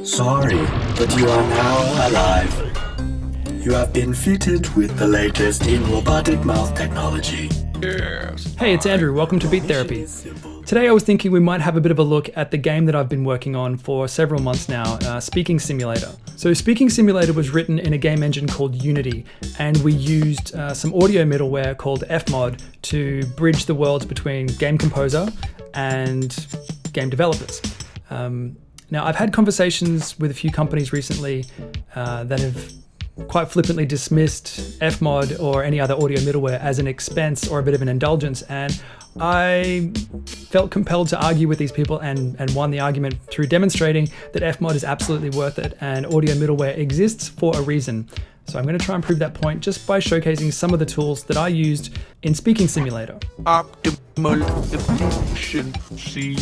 Sorry, but you are now alive. You have been fitted with the latest in robotic mouth technology. Yes. Hey, it's Andrew. Welcome to Beat Therapy. Today I was thinking we might have a bit of a look at the game that I've been working on for several months now, Speaking Simulator. So Speaking Simulator was written in a game engine called Unity, and we used some audio middleware called FMOD to bridge the worlds between game composer and game developers. Now, I've had conversations with a few companies recently that have quite flippantly dismissed FMOD or any other audio middleware as an expense or a bit of an indulgence, and I felt compelled to argue with these people and won the argument through demonstrating that FMOD is absolutely worth it and audio middleware exists for a reason. So I'm going to try and prove that point just by showcasing some of the tools that I used in Speaking Simulator. Optimal efficiency.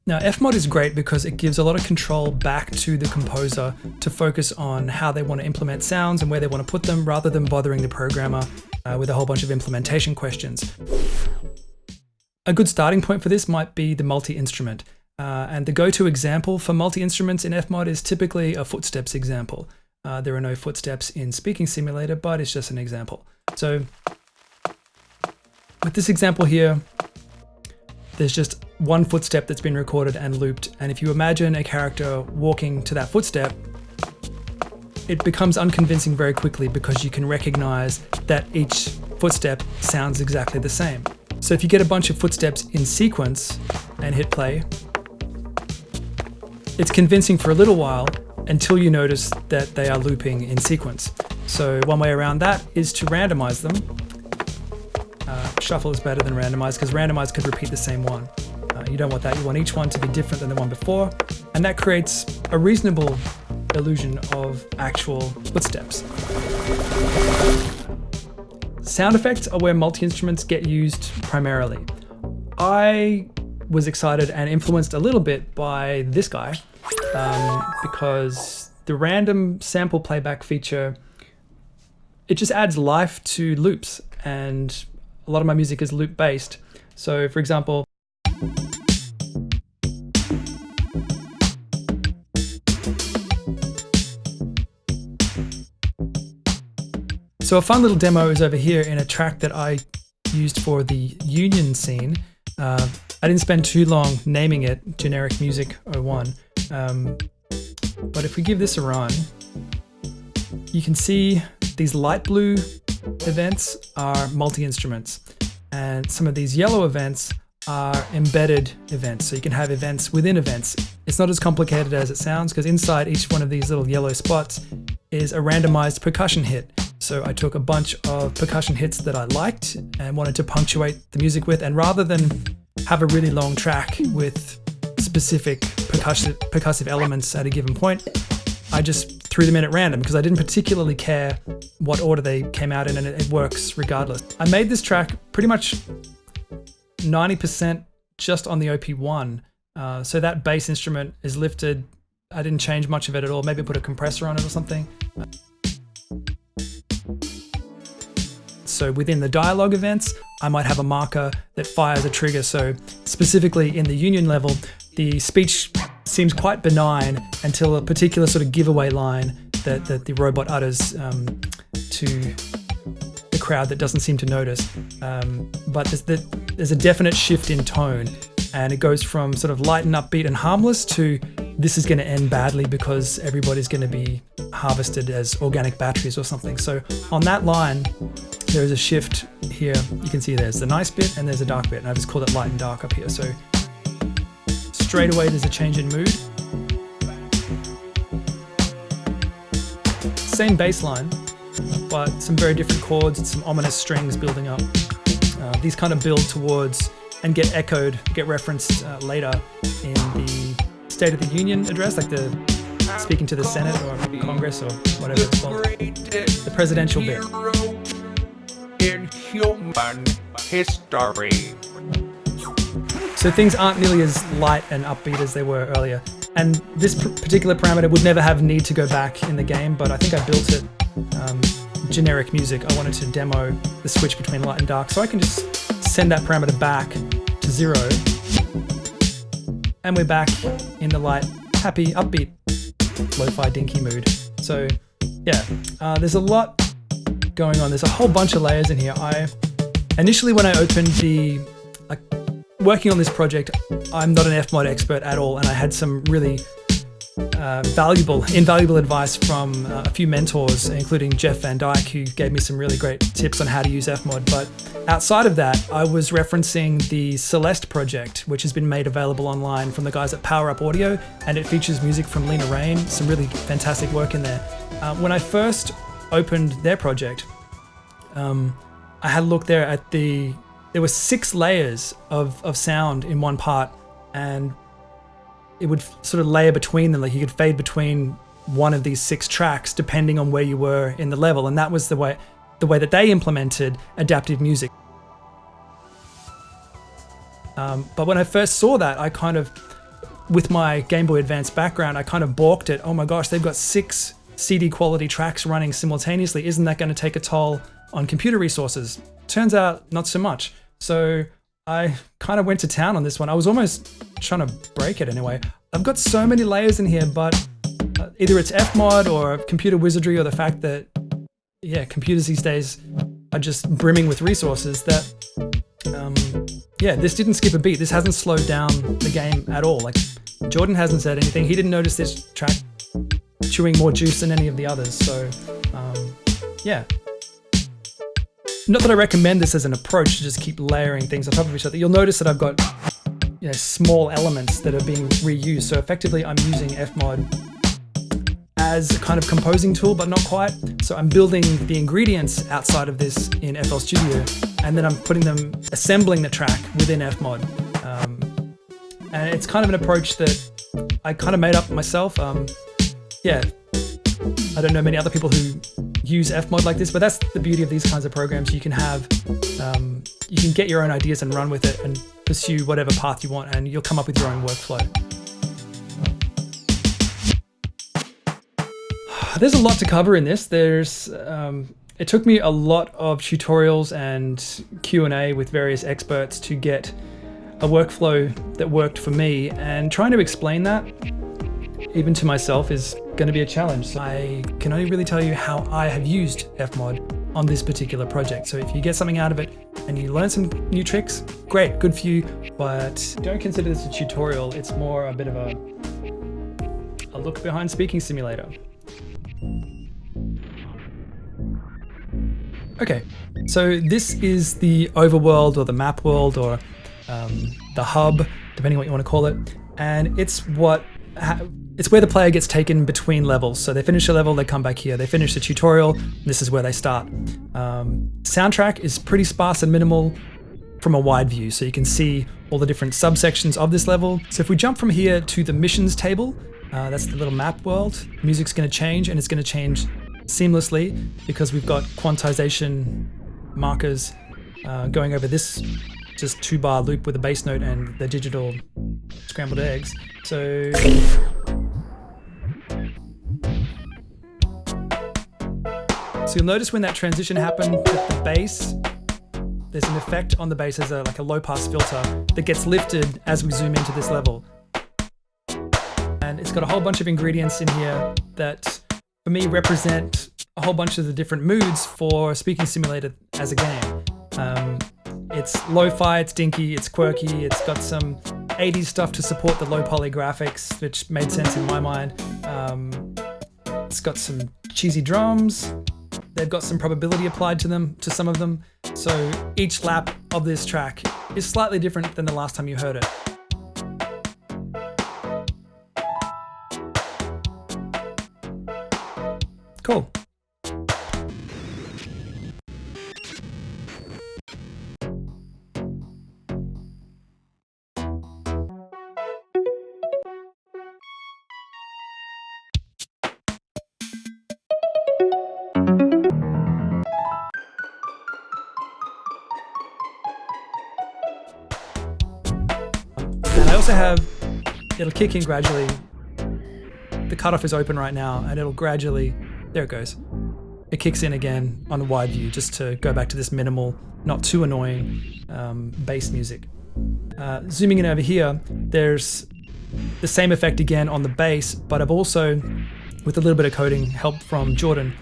Now, FMOD is great because it gives a lot of control back to the composer to focus on how they want to implement sounds and where they want to put them, rather than bothering the programmer with a whole bunch of implementation questions. A good starting point for this might be the multi-instrument. And the go-to example for multi-instruments in FMOD is typically a footsteps example. There are no footsteps in Speaking Simulator, but it's just an example. So with this example here, there's just one footstep that's been recorded and looped. And if you imagine a character walking to that footstep, it becomes unconvincing very quickly because you can recognize that each footstep sounds exactly the same. So if you get a bunch of footsteps in sequence and hit play, it's convincing for a little while until you notice that they are looping in sequence. So one way around that is to randomize them. Shuffle is better than randomize because randomize could repeat the same one. You don't want that. You want each one to be different than the one before, and that creates a reasonable illusion of actual footsteps. Sound effects are where multi-instruments get used primarily. I was excited and influenced a little bit by this guy because the random sample playback feature, it just adds life to loops, and a lot of my music is loop based. So for example, so a fun little demo is over here in a track that I used for the Union scene. I didn't spend too long naming it Generic Music 01. But if we give this a run, you can see these light blue events are multi-instruments, and some of these yellow events are embedded events. So you can have events within events. It's not as complicated as it sounds because inside each one of these little yellow spots is a randomized percussion hit. So I took a bunch of percussion hits that I liked and wanted to punctuate the music with, and rather than have a really long track with specific percussive elements at a given point, I just threw them in at random because I didn't particularly care what order they came out in, and it works regardless. I made this track pretty much 90% just on the OP1. So that bass instrument is lifted. I didn't change much of it at all. Maybe put a compressor on it or something. So within the dialogue events, I might have a marker that fires a trigger. So specifically in the Union level, the speech seems quite benign until a particular sort of giveaway line that the robot utters to the crowd that doesn't seem to notice. But there's a definite shift in tone, and it goes from sort of light and upbeat and harmless to this is going to end badly because everybody's going to be harvested as organic batteries or something. So on that line, there is a shift here. You can see there's the nice bit and there's a dark bit, and I just called it light and dark up here. So straight away there's a change in mood. Same bass line, but some very different chords and some ominous strings building up. These kind of build towards and get echoed, get referenced later in the State of the Union address, like the speaking to the Senate or Congress or whatever it's called. The presidential bit. In human history. So things aren't nearly as light and upbeat as they were earlier. And this particular parameter would never have need to go back in the game, but I think I built it generic music. I wanted to demo the switch between light and dark, so I can just send that parameter back to 0. And we're back in the light, happy, upbeat lo-fi dinky mood. So yeah, there's a lot going on. There's a whole bunch of layers in here. Initially when I opened working on this project, I'm not an FMOD expert at all, and I had some really invaluable advice from a few mentors, including Jeff Van Dyke, who gave me some really great tips on how to use FMOD. But outside of that, I was referencing the Celeste project, which has been made available online from the guys at Power Up Audio, and it features music from Lena Raine, some really fantastic work in there. When I first opened their project, I had a look there at there were 6 layers of sound in one part, and it would sort of layer between them. Like you could fade between one of these 6 tracks depending on where you were in the level, and that was the way that they implemented adaptive music. But when I first saw that, I kind of, with my Game Boy Advance background, I kind of balked at, oh my gosh, they've got 6 CD quality tracks running simultaneously. Isn't that going to take a toll on computer resources? Turns out not so much. So I kind of went to town on this one. I was almost trying to break it anyway. I've got so many layers in here, but either it's FMOD or computer wizardry, or the fact that, yeah, computers these days are just brimming with resources that, yeah, this didn't skip a beat. This hasn't slowed down the game at all. Like, Jordan hasn't said anything. He didn't notice this track chewing more juice than any of the others. So, yeah. Not that I recommend this as an approach to just keep layering things on top of each other. You'll notice that I've got, you know, small elements that are being reused. So effectively I'm using FMOD as a kind of composing tool, but not quite. So I'm building the ingredients outside of this in FL Studio, and then I'm assembling the track within FMOD. And it's kind of an approach that I kind of made up myself. Yeah, I don't know many other people who use FMOD like this, but that's the beauty of these kinds of programs. You can have, you can get your own ideas and run with it and pursue whatever path you want, and you'll come up with your own workflow. There's a lot to cover in this. It took me a lot of tutorials and Q&A with various experts to get a workflow that worked for me, and trying to explain that even to myself is going to be a challenge. So I can only really tell you how I have used FMOD on this particular project. So if you get something out of it and you learn some new tricks, great, good for you, but don't consider this a tutorial. It's more a bit of a look behind Speaking Simulator. Okay, so this is the overworld, or the map world, or the hub, depending on what you want to call it, and it's where the player gets taken between levels. So they finish a level, they come back here. They finish the tutorial, this is where they start. Soundtrack is pretty sparse and minimal from a wide view, so you can see all the different subsections of this level. So if we jump from here to the missions table, that's the little map world. Music's going to change, and it's going to change seamlessly because we've got quantization markers going over this just 2-bar loop with a bass note and the digital scrambled eggs. So you'll notice when that transition happened with the bass, there's an effect on the bass as like a low pass filter that gets lifted as we zoom into this level. And it's got a whole bunch of ingredients in here that for me represent a whole bunch of the different moods for Speaking Simulator as a game. It's lo-fi, it's dinky, it's quirky, it's got some 80s stuff to support the low poly graphics, which made sense in my mind. It's got some cheesy drums. They've got some probability applied to them, to some of them. So each lap of this track is slightly different than the last time you heard it. Cool. I also have, it'll kick in gradually. The cutoff is open right now, and it'll gradually, there it goes. It kicks in again on a wide view, just to go back to this minimal, not too annoying bass music. Zooming in over here, there's the same effect again on the bass, but I've also, with a little bit of coding help from Jordan,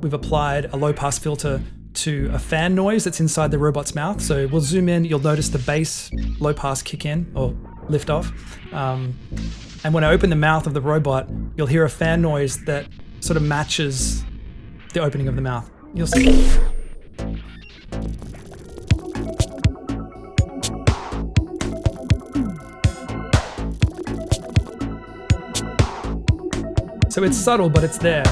we've applied a low pass filter to a fan noise that's inside the robot's mouth. So we'll zoom in, you'll notice the bass low pass kick in or lift off. And when I open the mouth of the robot, you'll hear a fan noise that sort of matches the opening of the mouth. You'll see. So it's subtle, but it's there.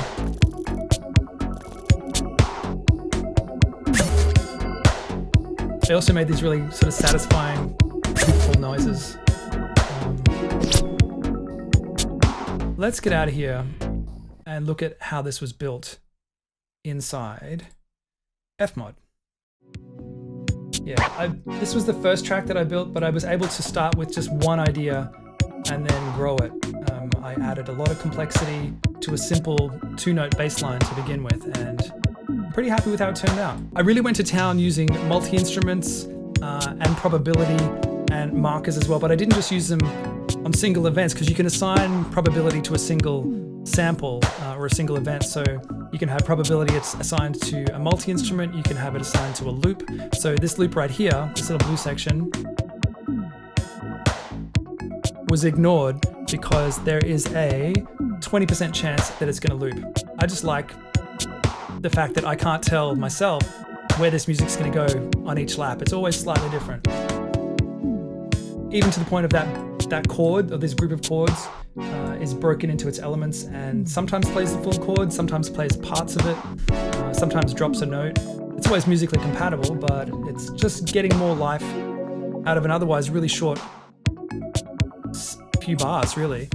I also made these really sort of satisfying, beautiful noises. Let's get out of here and look at how this was built inside FMOD. Yeah, this was the first track that I built, but I was able to start with just one idea and then grow it. I added a lot of complexity to a simple 2-note bass line to begin with, and I'm pretty happy with how it turned out. I really went to town using multi-instruments and probability and markers as well, but I didn't just use them on single events, because you can assign probability to a single sample or a single event. So you can have probability it's assigned to a multi-instrument, you can have it assigned to a loop. So this loop right here, this little blue section, was ignored because there is a 20% chance that it's going to loop. I just like the fact that I can't tell myself where this music's going to go on each lap. It's always slightly different. Even to the point of that chord, or this group of chords, is broken into its elements and sometimes plays the full chord, sometimes plays parts of it, sometimes drops a note. It's always musically compatible, but it's just getting more life out of an otherwise really short few bars, really.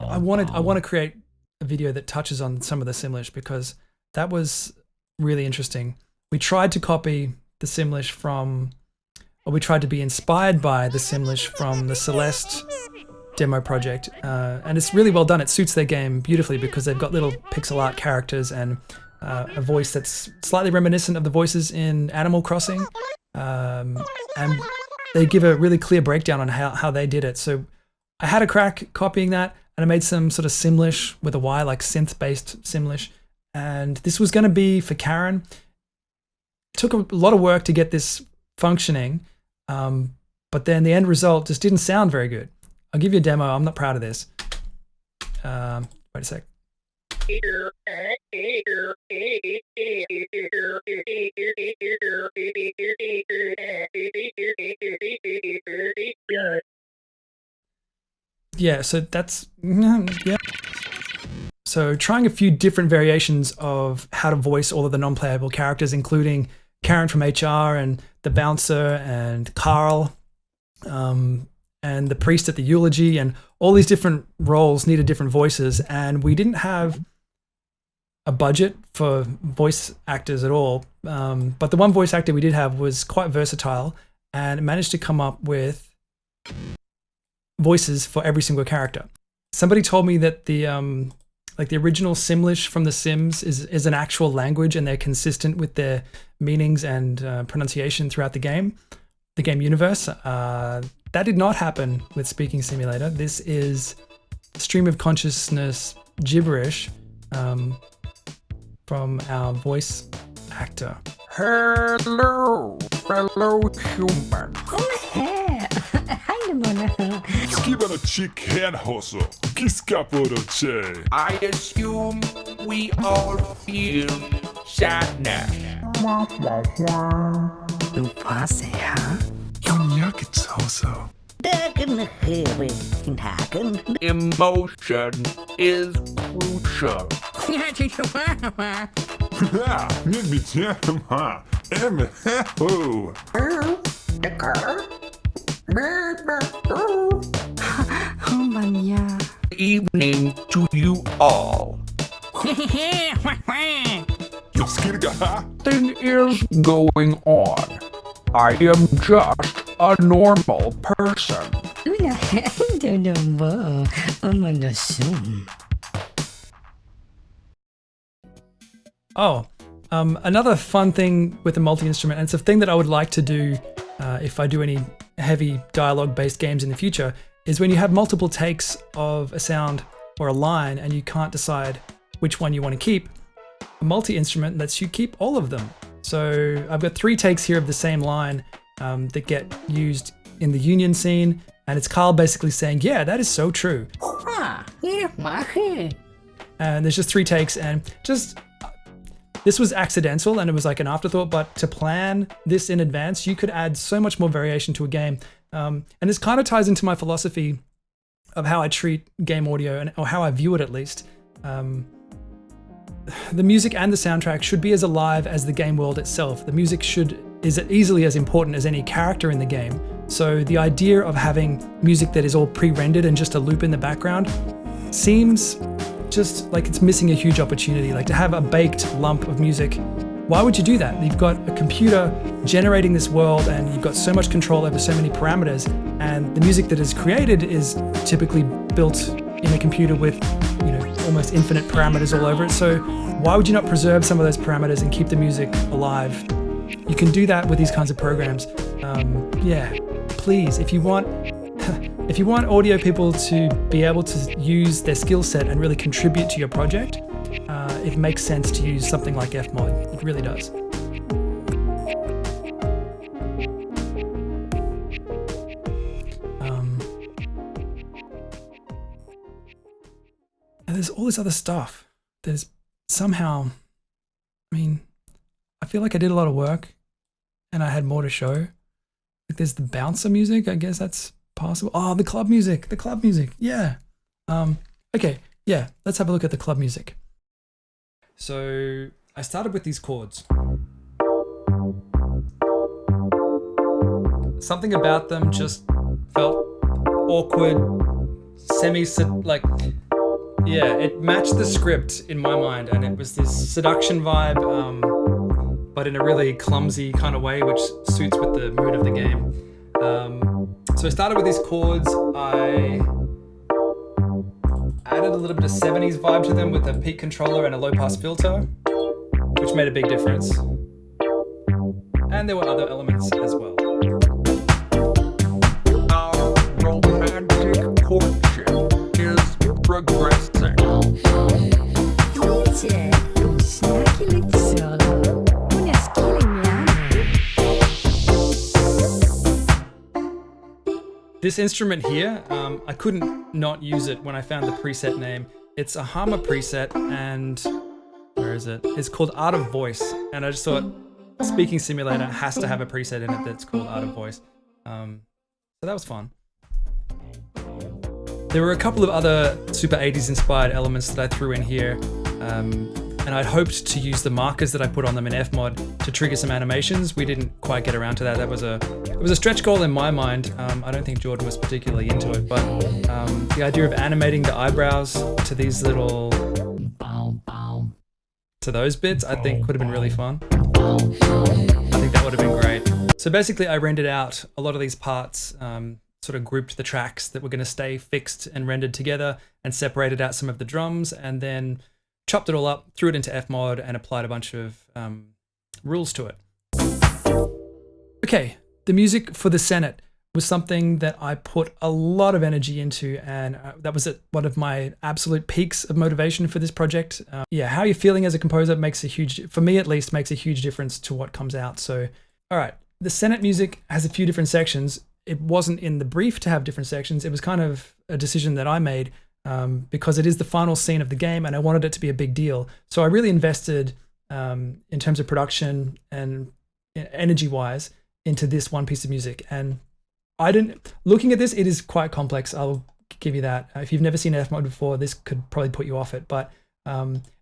I want to create a video that touches on some of the Simlish, because that was really interesting. We tried to copy the Simlish from, or we tried to be inspired by the Simlish from the Celeste demo project, and it's really well done. It suits their game beautifully because they've got little pixel art characters and a voice that's slightly reminiscent of the voices in Animal Crossing, and they give a really clear breakdown on how they did it. So I had a crack copying that, and I made some sort of Simlish with a Y, like synth-based Simlish, and this was going to be for Karen. It took a lot of work to get this functioning, but then the end result just didn't sound very good. I'll give you a demo. I'm not proud of this. Wait a sec. Yeah, so that's, yeah. So trying a few different variations of how to voice all of the non-playable characters, including Karen from HR and the bouncer and Carl, and the priest at the eulogy, and all these different roles needed different voices, and we didn't have a budget for voice actors at all, but the one voice actor we did have was quite versatile and managed to come up with voices for every single character. Somebody told me that the original Simlish from The Sims is an actual language, and they're consistent with their meanings and pronunciation throughout the game universe. That did not happen with Speaking Simulator. This is stream of consciousness gibberish from our voice actor. Hello, fellow human. Skibana chicken hoso. Kiskapodoche. I assume we all feel sadness. Yakits hoso. Emotion is crucial. Niech mi cię ma. Ho. Evening to you all. Thing is going on. I am just a normal person. Oh, another fun thing with the multi-instrument, and it's a thing that I would like to do if I do any heavy dialogue-based games in the future, is when you have multiple takes of a sound or a line and you can't decide which one you want to keep, a multi-instrument lets you keep all of them. So I've got 3 takes here of the same line that get used in the Union scene, and it's Carl basically saying, yeah, that is so true. And there's just 3 takes, and just this was accidental and it was like an afterthought, but to plan this in advance, you could add so much more variation to a game. And this kind of ties into my philosophy of how I treat game audio, or how I view it at least. The music and the soundtrack should be as alive as the game world itself. The music is easily as important as any character in the game. So the idea of having music that is all pre-rendered and just a loop in the background seems just like it's missing a huge opportunity. Like, to have a baked lump of music, why would you do that? You've got a computer generating this world and you've got so much control over so many parameters, and the music that is created is typically built in a computer with, almost infinite parameters all over it. So why would you not preserve some of those parameters and keep the music alive? You can do that with these kinds of programs. Yeah, please, if you want audio people to be able to use their skill set and really contribute to your project, it makes sense to use something like FMOD. It really does. And there's all this other stuff. There's somehow, I feel like I did a lot of work and I had more to show. Like, there's the bouncer music, I guess that's possible. Oh, the club music, yeah. Okay, yeah, let's have a look at the club music. So I started with these chords. Something about them just felt awkward, it matched the script in my mind, and it was this seduction vibe, but in a really clumsy kind of way, which suits with the mood of the game. So I started with these chords. I added a little bit of 70s vibe to them with a peak controller and a low pass filter, which made a big difference. And there were other elements as well. Our romantic courtship is progressing. This instrument here, I couldn't not use it when I found the preset name. It's a Hama preset, and where is it? It's called Art of Voice, and I just thought Speaking Simulator has to have a preset in it that's called Art of Voice. So that was fun. There were a couple of other super 80s inspired elements that I threw in here, and I'd hoped to use the markers that I put on them in FMOD to trigger some animations. We didn't quite get around to that. It was a stretch goal in my mind. I don't think Jordan was particularly into it, but the idea of animating the eyebrows to these little, to those bits, I think would have been really fun. I think that would have been great. So basically I rendered out a lot of these parts, sort of grouped the tracks that were going to stay fixed and rendered together, and separated out some of the drums, and then chopped it all up, threw it into FMOD, and applied a bunch of rules to it. Okay, the music for the Senate was something that I put a lot of energy into, and that was one of my absolute peaks of motivation for this project. Yeah, how you're feeling as a composer makes a huge, for me at least, makes a huge difference to what comes out. So, all right, the Senate music has a few different sections. It wasn't in the brief to have different sections. It was kind of a decision that I made because it is the final scene of the game and I wanted it to be a big deal. So I really invested in terms of production and energy-wise into this one piece of music. And looking at this, it is quite complex. I'll give you that. If you've never seen FMOD before, this could probably put you off it. But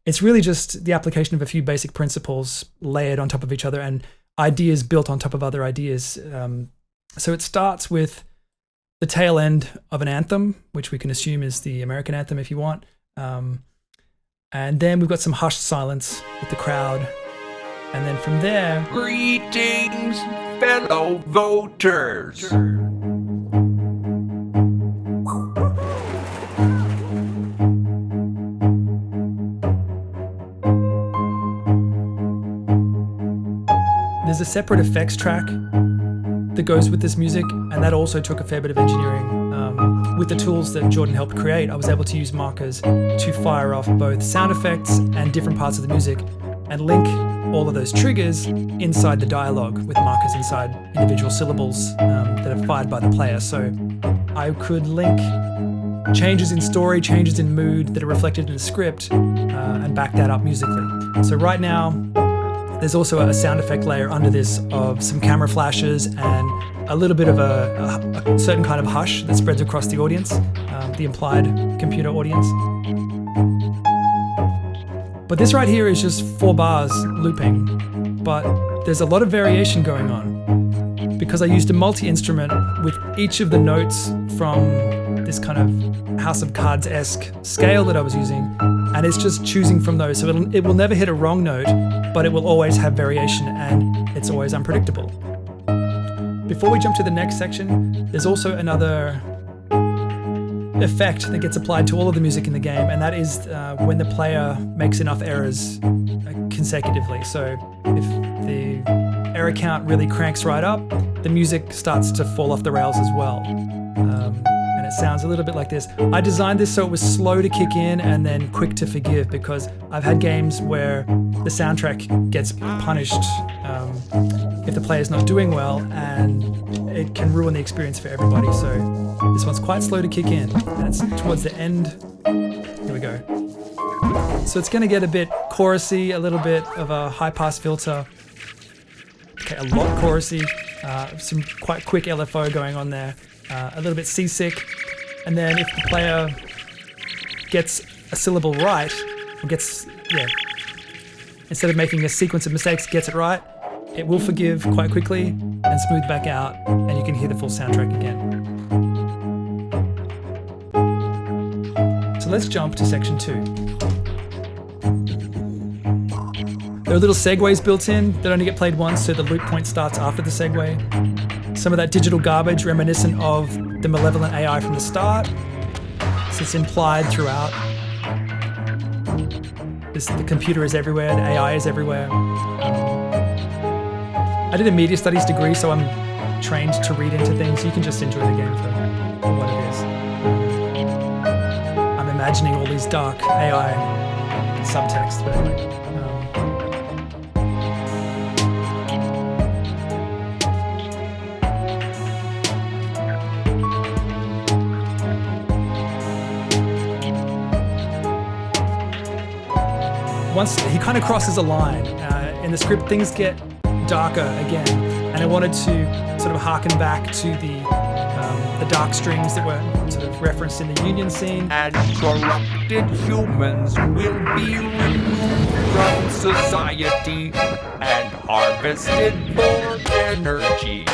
it's really just the application of a few basic principles layered on top of each other and ideas built on top of other ideas. So it starts with the tail end of an anthem, which we can assume is the American anthem if you want. And then we've got some hushed silence with the crowd. And then from there... Greetings, fellow voters. There's a separate effects track that goes with this music, and that also took a fair bit of engineering. With the tools that Jordan helped create, I was able to use markers to fire off both sound effects and different parts of the music and link all of those triggers inside the dialogue with markers inside individual syllables that are fired by the player. So I could link changes in story, changes in mood that are reflected in the script and back that up musically. So right now, there's also a sound effect layer under this of some camera flashes and a little bit of a certain kind of hush that spreads across the audience, the implied computer audience. But this right here is just 4 bars looping, but there's a lot of variation going on because I used a multi-instrument with each of the notes from this kind of House of Cards-esque scale that I was using, and it's just choosing from those. So it will never hit a wrong note, but it will always have variation and it's always unpredictable. Before we jump to the next section, there's also another effect that gets applied to all of the music in the game, and that is when the player makes enough errors consecutively. So if the error count really cranks right up, the music starts to fall off the rails as well. And it sounds a little bit like this. I designed this so it was slow to kick in and then quick to forgive, because I've had games where the soundtrack gets punished if the player's not doing well, and it can ruin the experience for everybody. So this one's quite slow to kick in, and it's towards the end. Here we go. So it's going to get a bit chorusy, a little bit of a high pass filter. Okay, a lot chorusy, some quite quick LFO going on there, a little bit seasick, and then if the player gets a syllable right, or instead of making a sequence of mistakes, gets it right, it will forgive quite quickly and smooth back out, and you can hear the full soundtrack again. So let's jump to section 2. There are little segues built in that only get played once, so the loop point starts after the segue. Some of that digital garbage reminiscent of the malevolent AI from the start, so it's implied throughout. The computer is everywhere, the AI is everywhere. I did a media studies degree, so I'm trained to read into things. You can just enjoy the game for what it is. I'm imagining all these dark AI subtext, but anyway. Once he kind of crosses a line, in the script things get darker again, and I wanted to sort of harken back to the dark strings that were sort of referenced in the Union scene. And corrupted humans will be removed from society and harvested for energy.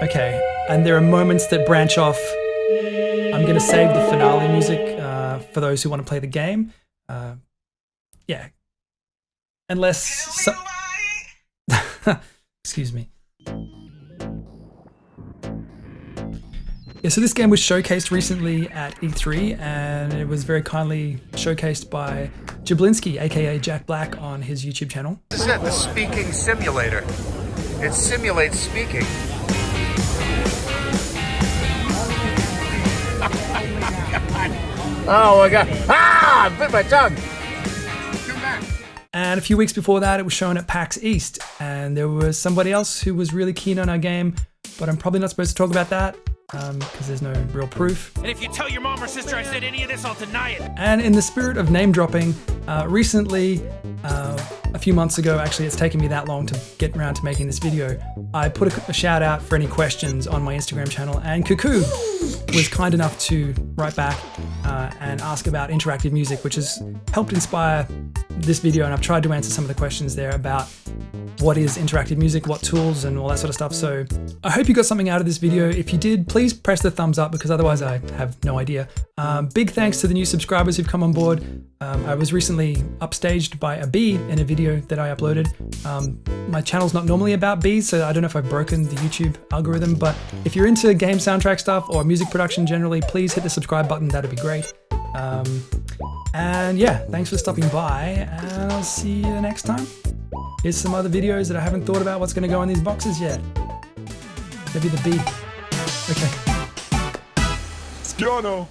Okay, and there are moments that branch off. I'm going to save the finale music for those who want to play the game. Yeah. Unless... Excuse me. Yeah, so this game was showcased recently at E3, and it was very kindly showcased by Jablinski, aka Jack Black, on his YouTube channel. This is it, the speaking simulator. It simulates speaking. Oh my god. Ah! I bit my tongue! And a few weeks before that, it was shown at PAX East, and there was somebody else who was really keen on our game, but I'm probably not supposed to talk about that because there's no real proof. And if you tell your mom or sister I said any of this, I'll deny it. And in the spirit of name dropping, recently, a few months ago, actually it's taken me that long to get around to making this video, I put a shout out for any questions on my Instagram channel, and Cuckoo was kind enough to write back and ask about interactive music, which has helped inspire this video, and I've tried to answer some of the questions there about what is interactive music, what tools, and all that sort of stuff. So I hope you got something out of this video. If you did, please press the thumbs up, because otherwise I have no idea. Big thanks to the new subscribers who've come on board. I was recently upstaged by a bee in a video that I uploaded. My channel's not normally about bees, so I don't know if I've broken the YouTube algorithm, but if you're into game soundtrack stuff or music production generally, please hit the subscribe button, that'd be great. And yeah, thanks for stopping by, and I'll see you next time. Here's some other videos that I haven't thought about what's going to go in these boxes yet. Maybe the bee. Okay. Skiono.